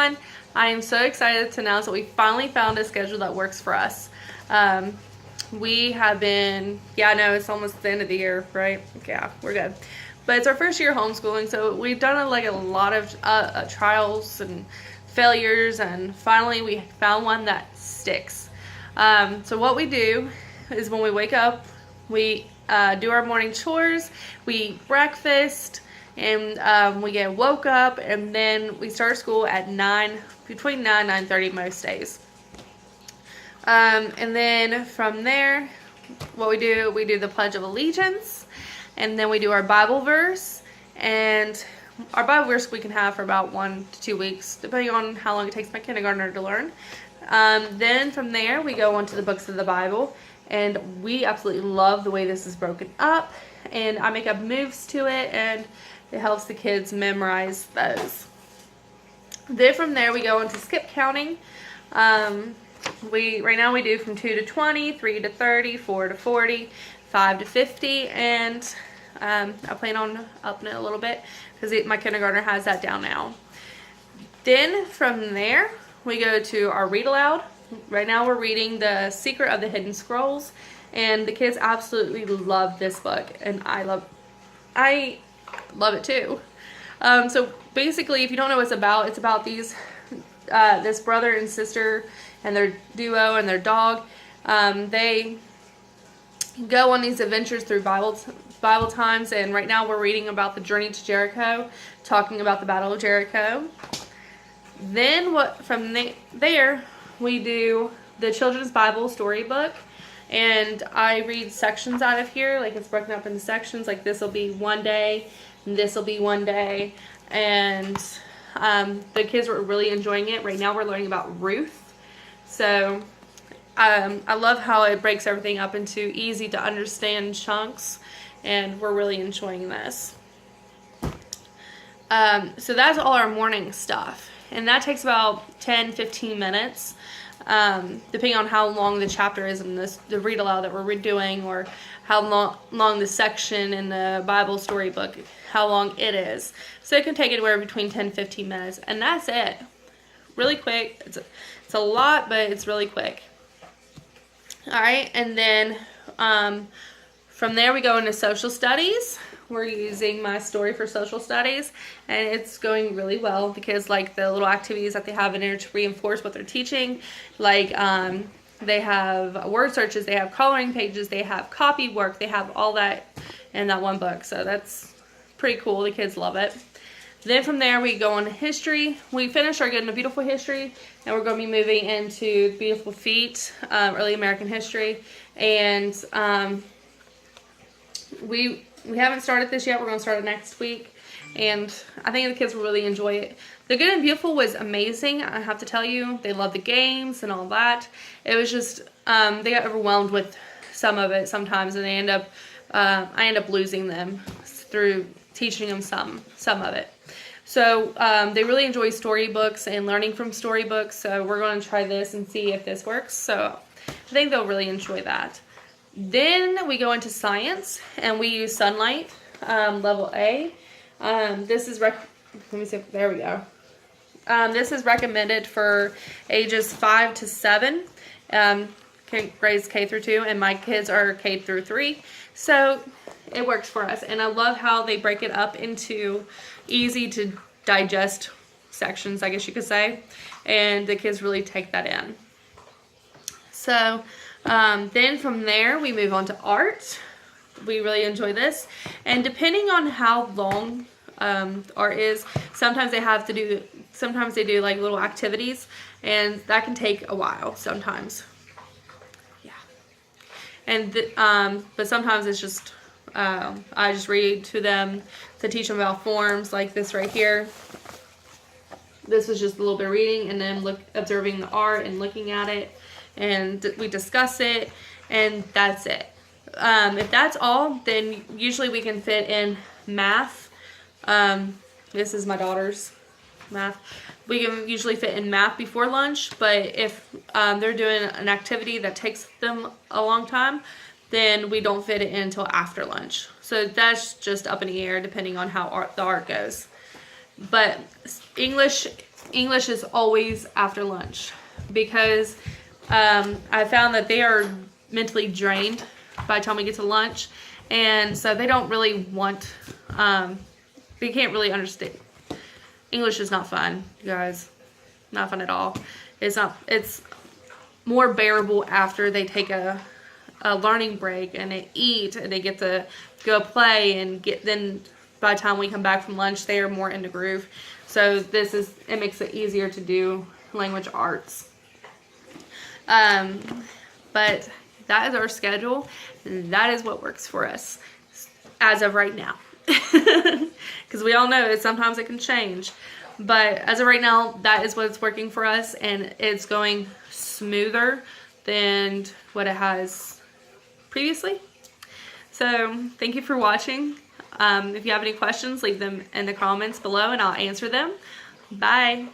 everyone. I am so excited to announce that we finally found a schedule that works for us. We have been, I know it's almost the end of the year, right? Yeah, we're good. But it's our first year homeschooling, so we've done a lot of trials and failures, and finally we found one that sticks. So what we do is when we wake up, we do our morning chores, we eat breakfast, and we get woke up, and then we start school at between 9 and 9:30 most days. And then from there, what we do the Pledge of Allegiance, and then we do our Bible verse, and our Bible verse we can have for about 1 to 2 weeks, depending on how long it takes my kindergartner to learn. Then from there, we go on to the books of the Bible, and we absolutely love the way this is broken up, and I make up moves to it, and it helps the kids memorize those. Then from there, we go into skip counting. Right now we do from 2 to 20, 3 to 30, 4 to 40, 5 to 50, and I plan on upping it a little bit because my kindergartner has that down now. Then from there, we go to our read aloud. Right now we're reading The Secret of the Hidden Scrolls, and the kids absolutely love this book, and I love it too. So basically, if you don't know what it's about these this brother and sister and their duo and their dog. They go on these adventures through Bible times, and right now we're reading about the journey to Jericho, talking about the Battle of Jericho. Then from there we do the Children's Bible Storybook, and I read sections out of here, like it's broken up into sections, like this will be one day, and this will be one day, and the kids were really enjoying it. Right now we're learning about Ruth. So I love how it breaks everything up into easy to understand chunks, and we're really enjoying this. So that's all our morning stuff, and that takes about 10-15 minutes, depending on how long the chapter is in the read aloud that we're doing, or how long the section in the Bible storybook, how long it is. So it can take anywhere between 10-15 minutes, and that's it. Really quick. It's a lot, but it's really quick. Alright, and then from there we go into social studies. We're using my story for social studies, and it's going really well. The kids like the little activities that they have in there to reinforce what they're teaching. Like they have word searches, they have coloring pages, they have copy work, they have all that in that one book. So that's pretty cool. The kids love it. Then from there we go on to history. We finished our Good and the Beautiful history, and we're going to be moving into Beautiful Feet, early American history. And we haven't started this yet. We're going to start it next week, and I think the kids will really enjoy it. The Good and Beautiful was amazing, I have to tell you. They loved the games and all that. It was just they got overwhelmed with some of it sometimes, and I end up losing them through teaching them some of it. So they really enjoy storybooks and learning from storybooks, so we're going to try this and see if this works. So I think they'll really enjoy that. Then we go into science, and we use Sunlight, level A. This is let me see. There we go. This is recommended for ages 5 to 7, grades K through 2, and my kids are K through 3. So it works for us, and I love how they break it up into easy to digest sections, I guess you could say, and the kids really take that in. So then from there we move on to art. We really enjoy this, and depending on how long art is, sometimes they do like little activities, and that can take a while sometimes. Yeah. And but sometimes it's just I just read to them to teach them about forms, like this right here. This was just a little bit of reading, and then observing the art and looking at it, and we discuss it, and that's it. If that's all, then usually we can fit in math. This is my daughter's math. We can usually fit in math before lunch, but if they're doing an activity that takes them a long time, then we don't fit it in until after lunch. So that's just up in the air depending on how the art goes. But English English is always after lunch because I found that they are mentally drained by the time we get to lunch, and so they don't really want, they can't really understand. English is not fun, you guys. Not fun at all. It's more bearable after they take a learning break and they eat and they get to go play and then by the time we come back from lunch, they are more in the groove. So it makes it easier to do language arts. But that is our schedule. That is what works for us as of right now. Because we all know that sometimes it can change. But as of right now, that is what's working for us, and it's going smoother than what it has previously. So thank you for watching. If you have any questions, leave them in the comments below and I'll answer them. Bye.